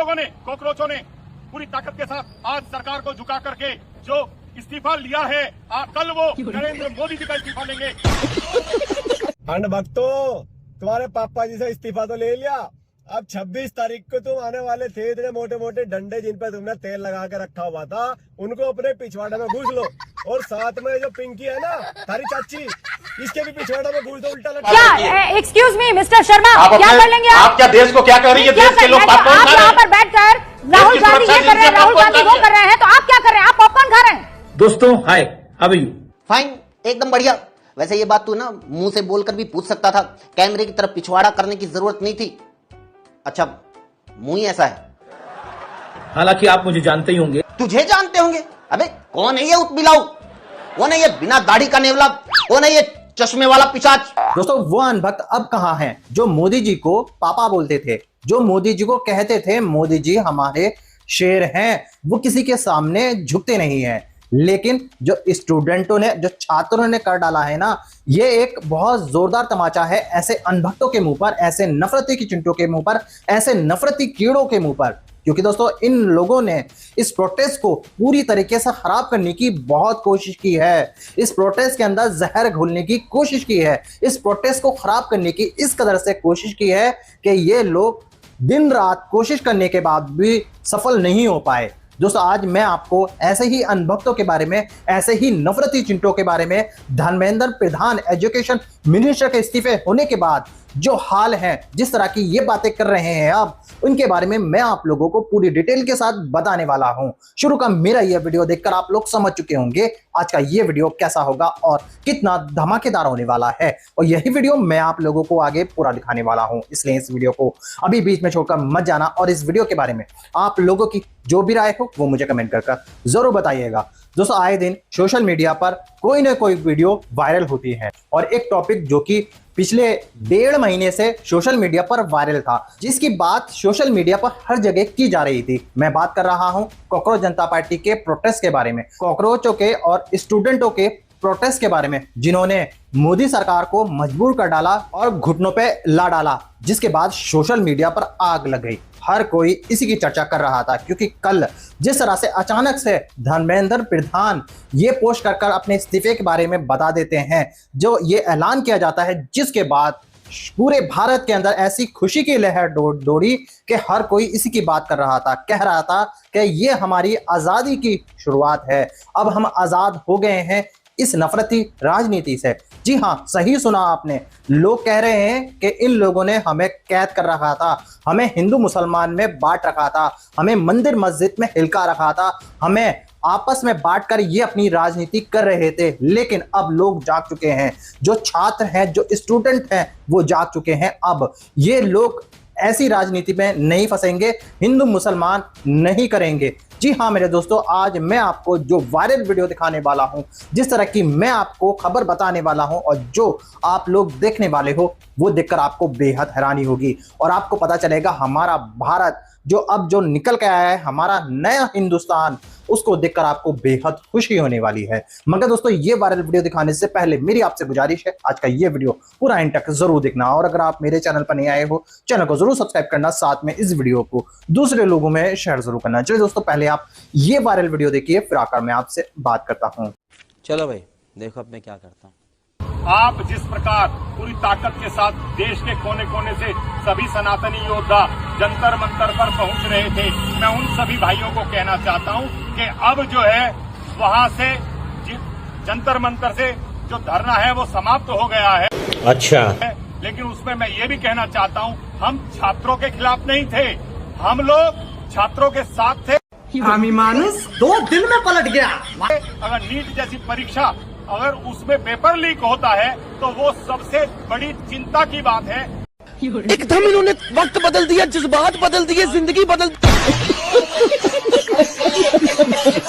लोगों ने, कॉकरोचों ने पूरी ताकत के साथ आज सरकार को झुका करके जो इस्तीफा लिया है, कल वो नरेंद्र मोदी जी का इस्तीफा लेंगे। अंड भक्तों, तुम्हारे पापा जी से इस्तीफा तो ले लिया। अब 26 तारीख को तुम आने वाले थे, इतने मोटे मोटे डंडे जिन पर तुमने तेल लगा के रखा हुआ था, उनको अपने पिछवाड़े में घुस लो। और साथ में जो पिंकी है ना, तारी चाची, इसके भी पिछवाड़े में घुस दो, उल्टा लटका। क्या एक्सक्यूज मी मिस्टर शर्मा, क्या कर लेंगे आप? क्या देश को क्या कर रही है? देश के लोग आप यहाँ पर बैठकर राहुल गांधी ये कर रहे हैं, राहुल गांधी वो कर रहे हैं, तो आप क्या कर रहे हैं? आप पॉपकॉर्न खा रहे हैं। दोस्तों हाय, हाउ आर यू? फाइन, एकदम बढ़िया। वैसे ये बात तू ना मुंह से बोलकर भी पूछ सकता था, कैमरे की तरफ पिछवाड़ा करने की जरूरत नहीं थी। अच्छा, मुंह ही ऐसा है। हालांकि आप मुझे जानते ही होंगे। तुझे जानते होंगे? अबे कौन है ये उत्बिलाऊ? कौन है ये बिना दाढ़ी का नेवला? कौन है ये चश्मे वाला पिशाच? दोस्तों, वो अनभक्त अब कहां हैं जो मोदी जी को पापा बोलते थे, जो मोदी जी को कहते थे मोदी जी हमारे शेर हैं। वो किसी के सामने झुकते नहीं हैं। लेकिन जो स्टूडेंटों ने, जो छात्रों ने कर डाला है ना, ये एक बहुत जोरदार तमाचा है ऐसे अनभक्तों के मुंह पर, ऐसे नफरती की चिंटों के मुंह पर, ऐसे नफरती कीड़ों के मुंह पर। क्योंकि दोस्तों, इन लोगों ने इस प्रोटेस्ट को पूरी तरीके से खराब करने की बहुत कोशिश की है। इस प्रोटेस्ट के अंदर जहर घोलने की कोशिश की है। इस प्रोटेस्ट को खराब करने की इस कदर से कोशिश की है कि ये लोग दिन रात कोशिश करने के बाद भी सफल नहीं हो पाए। दोस्तों, आज मैं आपको ऐसे ही अनभक्तों के बारे में, ऐसे ही नफरती चिंटों के बारे में, धर्मेंद्र प्रधान एजुकेशन मिनिस्टर के इस्तीफे होने के बाद जो हाल है, जिस तरह की ये बातें कर रहे हैं अब, उनके बारे में मैं आप लोगों को पूरी डिटेल के साथ बताने वाला हूं। शुरू का मेरा यह वीडियो देखकर आप लोग समझ चुके होंगे आज का ये वीडियो कैसा होगा और कितना धमाकेदार होने वाला है। और यही वीडियो मैं आप लोगों को आगे पूरा दिखाने वाला हूं, इसलिए इस वीडियो को अभी बीच में छोड़कर मत जाना। और इस वीडियो के बारे में आप लोगों की जो भी राय हो वो मुझे कमेंट कर जरूर बताइएगा। दोस्तों, आए दिन सोशल मीडिया पर कोई ना कोई वीडियो वायरल होती है और एक टॉपिक जो कि पिछले 1.5 महीने से सोशल मीडिया पर वायरल था, जिसकी बात सोशल मीडिया पर हर जगह की जा रही थी। मैं बात कर रहा हूं कॉकरोच जनता पार्टी के प्रोटेस्ट के बारे में, कॉकरोचों के और स्टूडेंटों के प्रोटेस्ट के बारे में, जिन्होंने मोदी सरकार को मजबूर कर डाला और घुटनों पे ला डाला, जिसके बाद सोशल मीडिया पर आग लग गई। हर कोई इसी की चर्चा कर रहा था, क्योंकि कल जिस तरह से अचानक से धर्मेंद्र प्रधान ये पोस्ट कर अपने इस्तीफे के बारे में बता देते हैं, जो ये ऐलान किया जाता है, जिसके बाद पूरे भारत के अंदर ऐसी खुशी की लहर दौड़ी कि हर कोई इसी की बात कर रहा था, कह रहा था कि ये हमारी आजादी की शुरुआत है, अब हम आजाद हो गए हैं इस नफरती राजनीति से। जी हाँ, सही सुना आपने। लोग कह रहे हैं कि इन लोगों ने हमें कैद कर रखा था, हमें हिंदू मुसलमान में बांट रखा था, हमें मंदिर मस्जिद में हिलका रखा था, हमें आपस में बांटकर ये अपनी राजनीति कर रहे थे। लेकिन अब लोग जाग चुके हैं, जो छात्र हैं, जो स्टूडेंट हैं, वो जाग चुके हैं। अब ये लोग ऐसी राजनीति में नहीं फंसेंगे, हिंदू मुसलमान नहीं करेंगे। जी हाँ मेरे दोस्तों, आज मैं आपको जो वायरल वीडियो दिखाने वाला हूं, जिस तरह की मैं आपको खबर बताने वाला हूं और जो आप लोग देखने वाले हो, वो देखकर आपको बेहद हैरानी होगी और आपको पता चलेगा हमारा भारत जो निकल के आया है, हमारा नया हिंदुस्तान, उसको देखकर आपको बेहद खुशी होने वाली है। मगर दोस्तों, ये वायरल वीडियो दिखाने से पहले मेरी आपसे गुजारिश है, आज का ये वीडियो पूरा एंड तक जरूर देखना। और अगर आप मेरे चैनल पर नहीं आए हो, चैनल को जरूर सब्सक्राइब करना, साथ में इस वीडियो को दूसरे लोगों में शेयर जरूर करना। चलिए दोस्तों, पहले आप ये वायरल वीडियो देखिए, फिर आकर मैं आपसे बात करता हूँ। चलो भाई, देखो अब मैं क्या करता हूँ। आप जिस प्रकार पूरी ताकत के साथ देश के कोने कोने से सभी सनातनी योद्धा जंतर मंतर पर पहुंच रहे थे, मैं उन सभी भाइयों को कहना चाहता हूं कि अब जो है वहां से जंतर मंतर से जो धरना है वो समाप्त हो गया है। अच्छा, लेकिन उसमें मैं ये भी कहना चाहता हूं, हम छात्रों के खिलाफ नहीं थे, हम लोग छात्रों के साथ थे। आमी मानुस 2 दिन में पलट गया। अगर नीट जैसी परीक्षा, अगर उसमें पेपर लीक होता है तो वो सबसे बड़ी चिंता की बात है। एकदम इन्होंने वक्त बदल दिया, जज्बात बदल दिए, जिंदगी बदल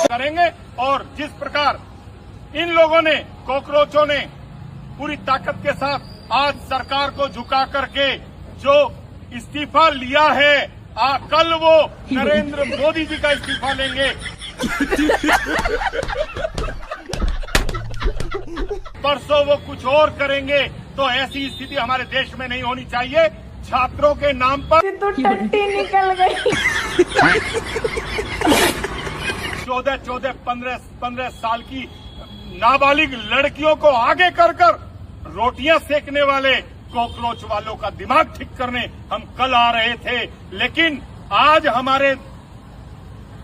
करेंगे। और जिस प्रकार इन लोगों ने, कॉकरोचों ने पूरी ताकत के साथ आज सरकार को झुका करके जो इस्तीफा लिया है, कल वो नरेंद्र मोदी जी का इस्तीफा लेंगे। परसों वो कुछ और करेंगे। तो ऐसी स्थिति हमारे देश में नहीं होनी चाहिए। छात्रों के नाम पर तो टट्टी निकल गई। 14 15 साल की नाबालिग लड़कियों को आगे कर रोटियां सेकने वाले कॉकरोच वालों का दिमाग ठीक करने हम कल आ रहे थे, लेकिन आज हमारे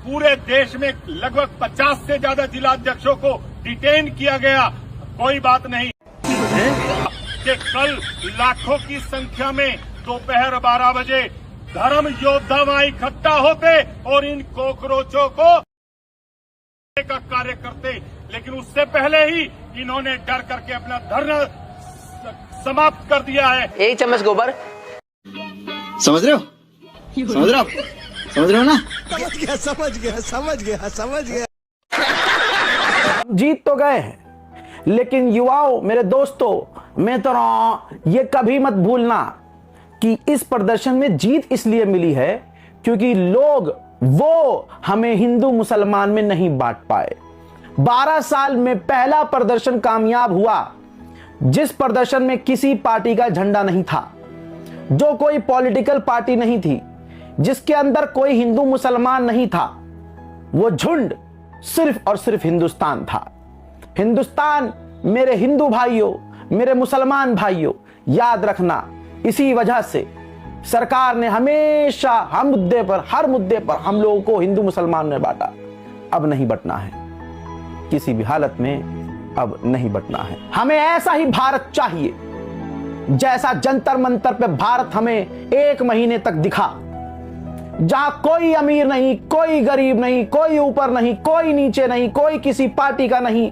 पूरे देश में लगभग 50 से ज्यादा जिलाध्यक्षों को डिटेन किया गया। कोई बात नहीं कि कल लाखों की संख्या में दोपहर 12 बजे धर्म योद्धा वहां इकट्ठा होते और इन कॉकरोचों को का कार्य करते, लेकिन उससे पहले ही इन्होंने डर करके अपना धरना समाप्त कर दिया है। एक चम्मच गोबर। समझ रहे हो? समझ रहे हो? समझ रहे हो ना? समझ गया। जीत तो गए हैं, लेकिन युवाओं, मेरे दोस्तों, मित्रों, ये कभी मत भूलना कि इस प्रदर्शन में जीत इसलिए मिली है क्योंकि लोग वो हमें हिंदू मुसलमान में नहीं बांट पाए। 12 साल में पहला प्रदर्शन कामयाब हुआ जिस प्रदर्शन में किसी पार्टी का झंडा नहीं था, जो कोई पॉलिटिकल पार्टी नहीं थी, जिसके अंदर कोई हिंदू मुसलमान नहीं था। वो झुंड सिर्फ और सिर्फ हिंदुस्तान था। हिंदुस्तान, मेरे हिंदू भाइयों, मेरे मुसलमान भाइयों, याद रखना, इसी वजह से सरकार ने हमेशा हर मुद्दे पर हम लोगों को हिंदू मुसलमान में बांटा। अब नहीं बंटना है, किसी भी हालत में अब नहीं बंटना है। हमें ऐसा ही भारत चाहिए जैसा जंतर मंतर पे भारत हमें 1 महीने तक दिखा, जहां कोई अमीर नहीं, कोई गरीब नहीं, कोई ऊपर नहीं, कोई नीचे नहीं, कोई किसी पार्टी का नहीं,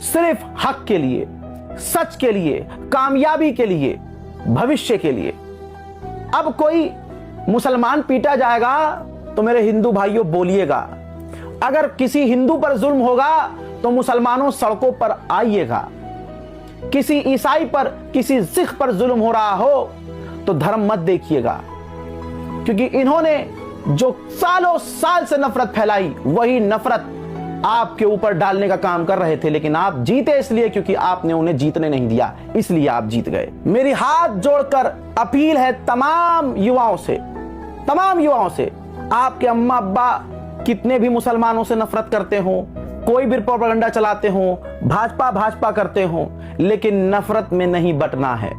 सिर्फ हक के लिए, सच के लिए, कामयाबी के लिए, भविष्य के लिए। अब कोई मुसलमान पीटा जाएगा तो मेरे हिंदू भाइयों बोलिएगा, अगर किसी हिंदू पर जुल्म होगा तो मुसलमानों सड़कों पर आइएगा, किसी ईसाई पर, किसी सिख पर जुल्म हो रहा हो तो धर्म मत देखिएगा, क्योंकि इन्होंने जो सालों साल से नफरत फैलाई वही नफरत आपके ऊपर डालने का काम कर रहे थे, लेकिन आप जीते इसलिए क्योंकि आपने उन्हें जीतने नहीं दिया, इसलिए आप जीत गए। मेरी हाथ जोड़कर अपील है तमाम युवाओं से, आपके अम्मा अब्बा कितने भी मुसलमानों से नफरत करते हो, कोई भी प्रोपेगेंडा चलाते हो, भाजपा करते हो, लेकिन नफरत में नहीं बंटना है।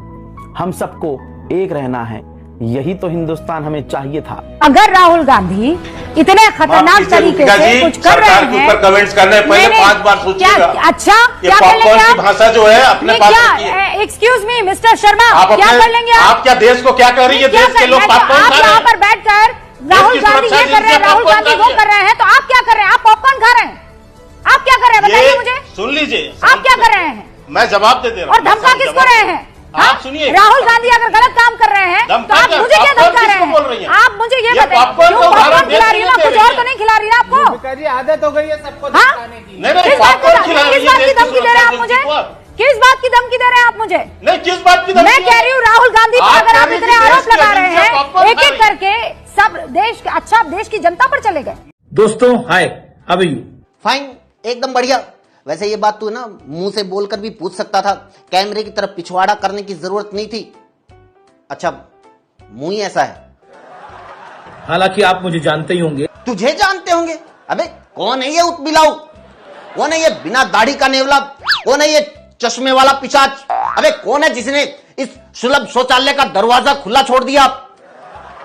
हम सबको एक रहना है, यही तो हिंदुस्तान हमें चाहिए था। अगर राहुल गांधी इतने खतरनाक तरीके से कुछ कर रहे हैं, कमेंट्स करने पहले 5 बार सोचिएगा। अच्छा, क्या कर पॉपकॉर्न लेंगे की आप? भाषा जो है अपने पास रखिए। एक्सक्यूज मी मिस्टर शर्मा, क्या कर लेंगे आप? क्या देश को क्या कर रही है? देश के लोग पॉपकॉर्न खा रहे यहाँ हैं। पर बैठकर राहुल गांधी ये कर रहे हैं, राहुल गांधी वो कर रहे हैं, तो आप क्या कर रहे हैं? आप पॉपकॉर्न खा रहे हैं, आप क्या कर रहे हैं बताइए मुझे। सुन लीजिए, आप क्या कर रहे हैं? मैं जवाब दे रहा हूँ। और धमका किसको रहे हैं? आप सुनिए, राहुल गांधी अगर गलत काम कर रहे हैं तो आप मुझे क्या धमका रहे हैं? आप मुझे ये बताइए, पॉपकॉर्न खिला रही है, कुछ और तो नहीं खिला रही ना आपको? आदत हो गई है सबको नहीं, किस बात की धमकी दे रहे हैं आप मुझे? किस बात की धमकी दे रहे हैं आप मुझे? नहीं, किस बात की धमकी? मैं कह रही हूँ राहुल गांधी पर अगर आप इतने आरोप लगा रहे हैं, एक एक करके सब देश, अच्छा देश की जनता पर चले गए। दोस्तों हाय, हाउ आर यू? फाइन, एकदम बढ़िया। वैसे ये बात तू ना मुंह से बोलकर भी पूछ सकता था, कैमरे की तरफ पिछवाड़ा करने की जरूरत नहीं थी। अच्छा, मुंह ही ऐसा है। हालांकि आप मुझे जानते ही होंगे। तुझे जानते होंगे? अबे कौन है ये उत्बिलाऊ? कौन है ये बिना दाढ़ी का नेवला? कौन है ये चश्मे वाला पिशाच? अबे कौन है जिसने इस सुलभ शौचालय का दरवाजा खुला छोड़ दिया?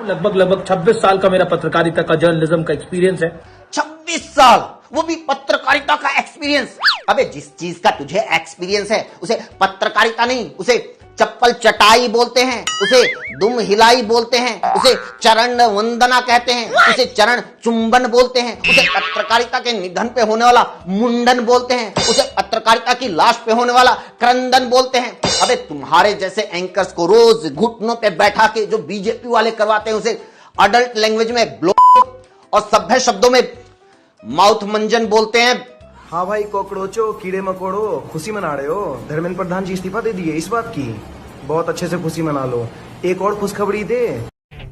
लगभग 26 साल का मेरा पत्रकारिता का, जर्नलिज्म का एक्सपीरियंस है। 26 साल, वो भी पत्रकारिता का एक्सपीरियंस? अबे जिस चीज का तुझे एक्सपीरियंस है उसे पत्रकारिता नहीं, उसे चप्पल चटाई बोलते हैं, उसे दुम हिलाई बोलते हैं, उसे चरण वंदना कहते हैं, उसे चरण चुंबन बोलते हैं, उसे पत्रकारिता के निधन पे होने वाला मुंडन बोलते हैं, उसे पत्रकारिता की लाश पे होने वाला क्रंदन बोलते हैं। अबे तुम्हारे जैसे एंकर्स को रोज घुटनों पे बैठा के जो बीजेपी वाले करवाते हैं उसे अडल्ट लैंग्वेज में ब्लोक और सभ्य शब्दों में माउथ मंजन बोलते हैं। हाँ भाई कॉकरोचो, कीड़े मकोड़ो, खुशी मना रहे हो? धर्मेंद्र प्रधान जी इस्तीफा दे दिए, इस बात की बहुत अच्छे से खुशी मना लो। एक और खुशखबरी दे।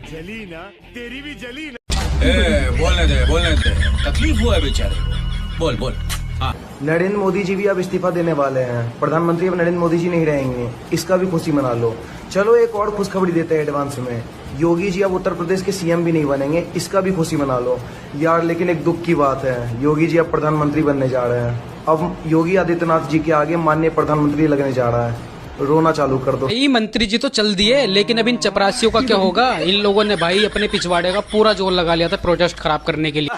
जली ना, तेरी भी जली ना। बोलने दे, तकलीफ हुआ है बेचारे। बोल। हाँ, नरेंद्र मोदी जी भी अब इस्तीफा देने वाले हैं, प्रधानमंत्री अब नरेंद्र मोदी जी नहीं रहेंगे, इसका भी खुशी मना लो। चलो एक और खुशखबरी देते हैं एडवांस में। योगी जी अब उत्तर प्रदेश के सीएम भी नहीं बनेंगे, इसका भी खुशी मना लो यार। लेकिन एक दुख की बात है, योगी जी अब प्रधानमंत्री बनने जा रहे हैं। अब योगी आदित्यनाथ जी के आगे माननीय प्रधानमंत्री लगने जा रहा है। रोना चालू कर दो। ये मंत्री जी तो चल दिए, लेकिन अब इन चपरासियों का क्या होगा? इन लोगों ने भाई अपने पिछवाड़े का पूरा जोर लगा लिया था प्रोटेस्ट खराब करने के लिए।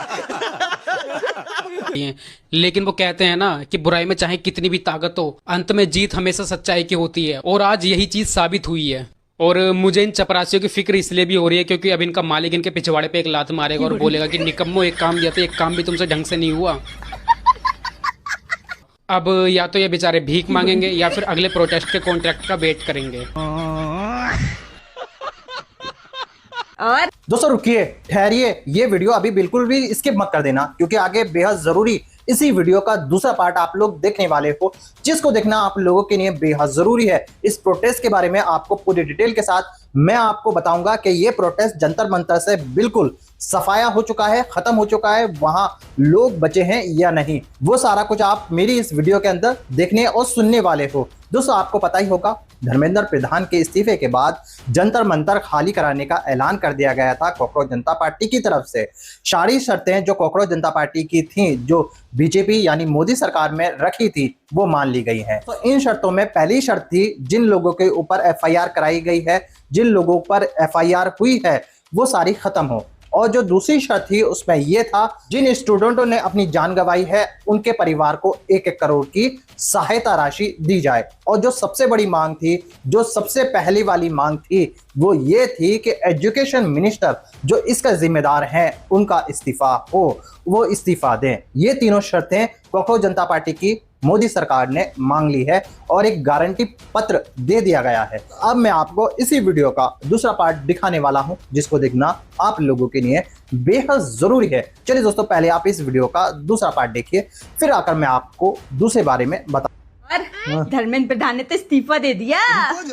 लेकिन वो कहते हैं ना कि बुराई में चाहे कितनी भी ताकत हो, अंत में जीत हमेशा सच्चाई की होती है, और आज यही चीज साबित हुई है। और मुझे इन चपरासियों की फिक्र इसलिए भी हो रही है क्योंकि अब इनका मालिक इनके पिछवाड़े पे एक लात मारेगा और बोलेगा कि निकम्मो एक काम दिया था, एक काम भी तुमसे ढंग से नहीं हुआ। अब या तो ये बेचारे भीख मांगेंगे या फिर अगले प्रोटेस्ट के कॉन्ट्रैक्ट का वेट करेंगे। और दोस्तों रुकिए, ठहरिए, ये वीडियो अभी बिल्कुल भी स्किप मत कर देना, क्योंकि आगे बेहद जरूरी इसी वीडियो का दूसरा पार्ट आप लोग देखने वाले हो, जिसको देखना आप लोगों के लिए बेहद जरूरी है। इस प्रोटेस्ट के बारे में आपको पूरी डिटेल के साथ मैं आपको बताऊंगा कि ये प्रोटेस्ट जंतर मंतर से बिल्कुल सफाया हो चुका है, खत्म हो चुका है, वहां लोग बचे हैं या नहीं, वो सारा कुछ आप मेरी इस वीडियो के अंदर देखने और सुनने वाले हो। दोस्तों आपको पता ही होगा, धर्मेंद्र प्रधान के इस्तीफे के बाद जंतर मंतर खाली कराने का ऐलान कर दिया गया था कॉकरोच जनता पार्टी की तरफ से। सारी शर्तें जो कॉकरोच जनता पार्टी की थी, जो बीजेपी यानी मोदी सरकार में रखी थी, वो मान ली गई हैं। तो इन शर्तों में पहली शर्त थी, जिन लोगों के ऊपर एफआईआर कराई गई है, जिन लोगों पर एफआईआर हुई है, वो सारी खत्म हो। और जो दूसरी शर्त थी उसमें यह था, जिन स्टूडेंटों ने अपनी जान गंवाई है उनके परिवार को 1-1 करोड़ की सहायता राशि दी जाए। और जो सबसे बड़ी मांग थी, जो सबसे पहली वाली मांग थी, वो ये थी कि एजुकेशन मिनिस्टर जो इसका जिम्मेदार हैं उनका इस्तीफा हो, वो इस्तीफा दें। ये तीनों शर्तें कॉकरोच जनता पार्टी की मोदी सरकार ने मांग ली है और एक गारंटी पत्र दे दिया गया है। अब मैं आपको इसी वीडियो का दूसरा पार्ट दिखाने वाला हूं, जिसको देखना आप लोगों के लिए बेहद जरूरी है। चलिए दोस्तों, पहले आप इस वीडियो का दूसरा पार्ट देखिए, फिर आकर मैं आपको दूसरे बारे में बता। और धर्मेंद्र प्रधान ने तो इस्तीफा दे दिया।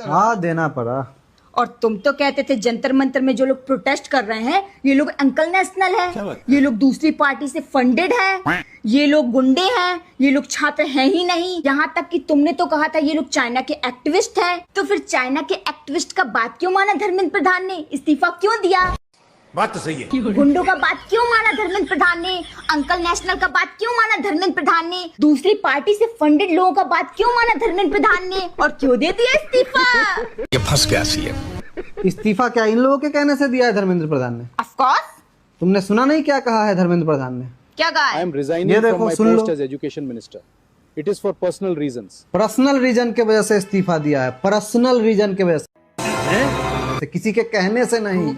हाँ, देना पड़ा। और तुम तो कहते थे जंतर मंतर में जो लोग प्रोटेस्ट कर रहे हैं ये लोग अंकल नेशनल है, ये लोग दूसरी पार्टी से फंडेड है, ये लोग गुंडे हैं, ये लोग छात्र हैं ही नहीं। यहाँ तक कि तुमने तो कहा था ये लोग चाइना के एक्टिविस्ट हैं। तो फिर चाइना के एक्टिविस्ट का बात क्यों माना धर्मेंद्र प्रधान ने? इस्तीफा क्यों दिया? बात तो सही है। गुंडों का बात क्यों माना धर्मेंद्र प्रधान ने? अंकल नेशनल का बात क्यों माना धर्मेंद्र प्रधान ने? दूसरी पार्टी से फंडेड लोगों का बात क्यों माना धर्मेंद्र प्रधान ने? और क्यों दे दिया इस्तीफा? ये फंस गया सीएम। इस्तीफा क्या इन लोगों के कहने से दिया है धर्मेंद्र प्रधान ने? Of course. तुमने सुना नहीं क्या कहा है धर्मेंद्र प्रधान ने? क्या कहा है? ये देखो, सुन लो। Education minister, it is for personal reasons. Personal reason के वजह से इस्तीफा दिया है, पर्सनल रीजन के वजह से, किसी के कहने से नहीं।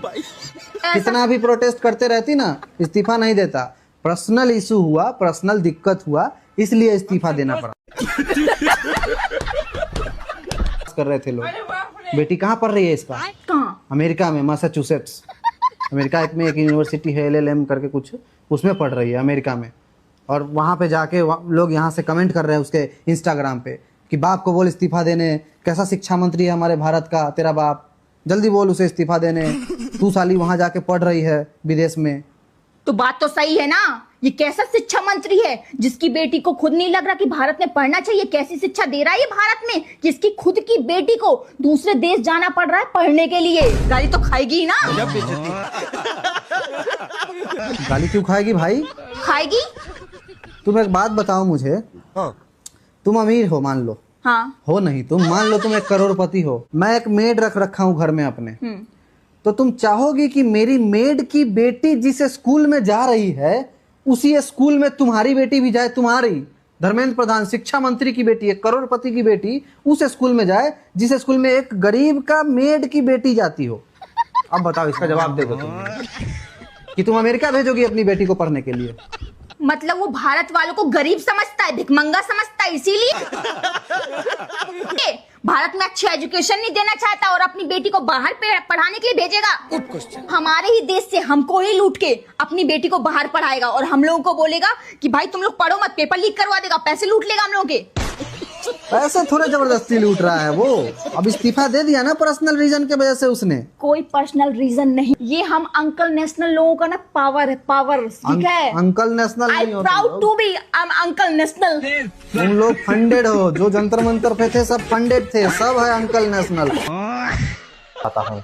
कितना भी प्रोटेस्ट करते रहती ना, इस्तीफा नहीं देता। पर्सनल इशू हुआ, पर्सनल दिक्कत हुआ, इसलिए इस्तीफा देना पड़ा। कर रहे थे लोग। बेटी कहाँ पढ़ रही है इसका? कहाँ? अमेरिका में, मैसाचुसेट्स। अमेरिका में एक यूनिवर्सिटी है, LLM करके कुछ, उसमें पढ़ रही है अमेरिका में। और वहाँ पे जाके लोग यहाँ से कमेंट कर रहे हैं उसके इंस्टाग्राम पे कि बाप को बोल इस्तीफा देने, कैसा शिक्षा मंत्री है हमारे भारत का तेरा बाप, जल्दी बोल उसे इस्तीफा देने, तू साली वहाँ जाके पढ़ रही है विदेश में। तो बात तो सही है ना, ये कैसा शिक्षा मंत्री है जिसकी बेटी को खुद नहीं लग रहा कि भारत में पढ़ना चाहिए? कैसी शिक्षा दे रहा है ये भारत में कि इसकी खुद की बेटी को दूसरे देश जाना पड़ रहा है पढ़ने के लिए? गाली तो खाएगी ही ना। गाली क्यों खाएगी भाई? खाएगी। तुम एक बात बताओ मुझे। हाँ। तुम अमीर हो मान लो। हाँ। हो नहीं, तुम मान लो तुम एक करोड़पति हो। मैं एक मेड रखा हूँ घर में अपने। तो तुम चाहोगी कि मेरी मेड की बेटी जिस स्कूल में जा रही है उसी स्कूल में तुम्हारी बेटी भी जाए? तुम्हारी धर्मेंद्र प्रधान शिक्षा मंत्री की बेटी, एक करोड़पति की बेटी उस स्कूल में जाए जिस स्कूल में एक गरीब का मेड की बेटी जाती हो? अब बताओ, इसका जवाब दे दो तुम कि तुम अमेरिका भेजोगी अपनी बेटी को पढ़ने के लिए। मतलब वो भारत वालों को गरीब समझता है, भिखमंगा समझता है, इसीलिए भारत में अच्छी एजुकेशन नहीं देना चाहता और अपनी बेटी को बाहर पढ़ाने के लिए भेजेगा। हमारे ही देश से हमको ही लूट के अपनी बेटी को बाहर पढ़ाएगा और हम लोगों को बोलेगा कि भाई तुम लोग पढ़ो मत, पेपर लीक करवा देगा, पैसे लूट लेगा हम लोगों के। पैसे थोड़े जबरदस्ती लूट रहा है वो। अब इस्तीफा दे दिया ना पर्सनल रीजन के वजह से उसने। कोई पर्सनल रीजन नहीं, ये हम अंकल नेशनल लोगों का ना पावर है, पावर। ठीक है, uncle national I proud to be uncle national. तुम लोग फंडेड हो, जो जंतर मंतर पे थे सब फंडेड थे, सब है अंकल नेशनल। आता हूं।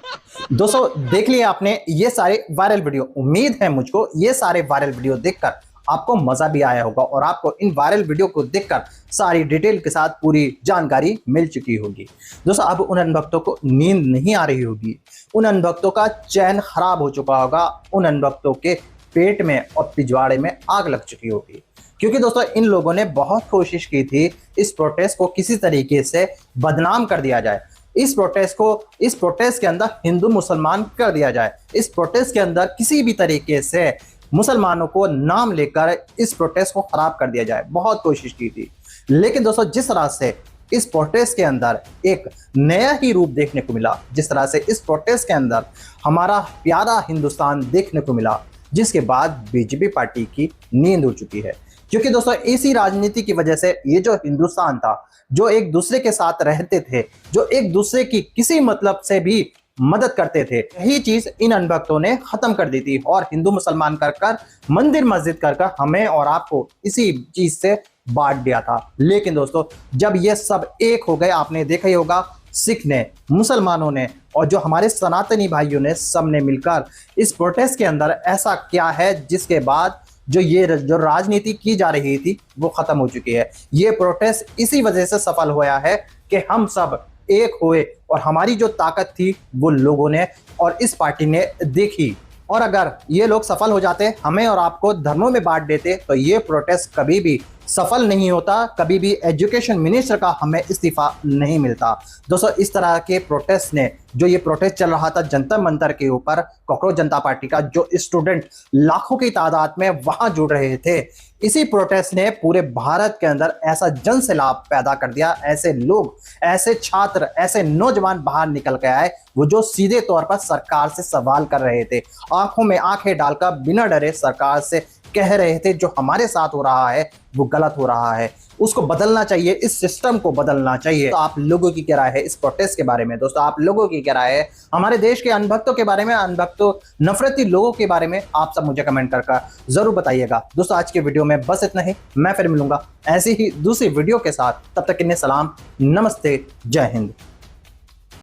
दोस्तों देख लिया आपने ये सारे वायरल वीडियो। उम्मीद है मुझको ये सारे वायरल वीडियो देखकर आपको मजा भी आया होगा और आपको इन वायरल वीडियो को देखकर सारी डिटेल के साथ पूरी जानकारी मिल चुकी होगी। दोस्तों अब उन अनभक्तों को नींद नहीं आ रही होगी, उन अनभक्तों का चैन खराब हो चुका होगा, उन अनभक्तों के पेट में और पिछवाड़े में आग लग चुकी होगी। क्योंकि दोस्तों इन लोगों ने बहुत कोशिश की थी इस प्रोटेस्ट को किसी तरीके से बदनाम कर दिया जाए, इस प्रोटेस्ट के अंदर हिंदू मुसलमान कर दिया जाए, इस प्रोटेस्ट के अंदर किसी भी तरीके से मुसलमानों को नाम लेकर इस प्रोटेस्ट को खराब कर दिया जाए। बहुत कोशिश की थी, लेकिन दोस्तों जिस तरह से इस प्रोटेस्ट के अंदर एक नया ही रूप देखने को मिला, जिस तरह से इस प्रोटेस्ट के अंदर हमारा प्यारा हिंदुस्तान देखने को मिला, जिसके बाद बीजेपी पार्टी की नींद उड़ चुकी है। क्योंकि दोस्तों इसी राजनीति की वजह से ये जो हिंदुस्तान था, जो एक दूसरे के साथ रहते थे, जो एक दूसरे की किसी मतलब से भी मदद करते थे, यही चीज इन अनभक्तों ने खत्म कर दी थी और हिंदू मुसलमान कर मंदिर मस्जिद कर हमें और आपको इसी चीज से बांट दिया था। लेकिन दोस्तों जब ये सब एक हो गए, आपने देखा ही होगा, सिख ने, मुसलमानों ने और जो हमारे सनातनी भाइयों ने, सबने मिलकर इस प्रोटेस्ट के अंदर ऐसा किया है जिसके बाद जो राजनीति की जा रही थी वो खत्म हो चुकी है। ये प्रोटेस्ट इसी वजह से सफल हुआ है कि हम सब एक हुए और हमारी जो ताकत थी वो लोगों ने और इस पार्टी ने देखी। और अगर ये लोग सफल हो जाते, हमें और आपको धर्मों में बांट देते, तो ये प्रोटेस्ट कभी भी सफल नहीं होता, कभी भी एजुकेशन मिनिस्टर का हमें इस्तीफा नहीं मिलता। दोस्तों इस तरह के प्रोटेस्ट ने, जो ये प्रोटेस्ट चल रहा था जंतर मंतर के ऊपर, कॉकरोच जनता पार्टी का, जो स्टूडेंट लाखों की तादाद में वहां जुड़ रहे थे, इसी प्रोटेस्ट ने पूरे भारत के अंदर ऐसा जन सैलाब पैदा कर दिया। ऐसे लोग, ऐसे छात्र, ऐसे नौजवान बाहर निकल के आए, वो जो सीधे तौर पर सरकार से सवाल कर रहे थे, आंखों में आंखें डालकर बिना डरे सरकार से कह रहे थे जो हमारे साथ हो रहा है वो गलत हो रहा है, उसको बदलना चाहिए, इस सिस्टम को बदलना चाहिए। तो आप लोगों की क्या राय है इस प्रोटेस्ट के बारे में? दोस्तों आप लोगों की क्या राय है हमारे देश के अनभक्तों के बारे में, अनभक्तों, नफरती लोगों के बारे में? आप सब मुझे कमेंट कर जरूर बताइएगा। दोस्तों आज के वीडियो में बस इतना ही, मैं फिर मिलूंगा ऐसी ही दूसरी वीडियो के साथ। तब तक के लिए सलाम, नमस्ते, जय हिंद।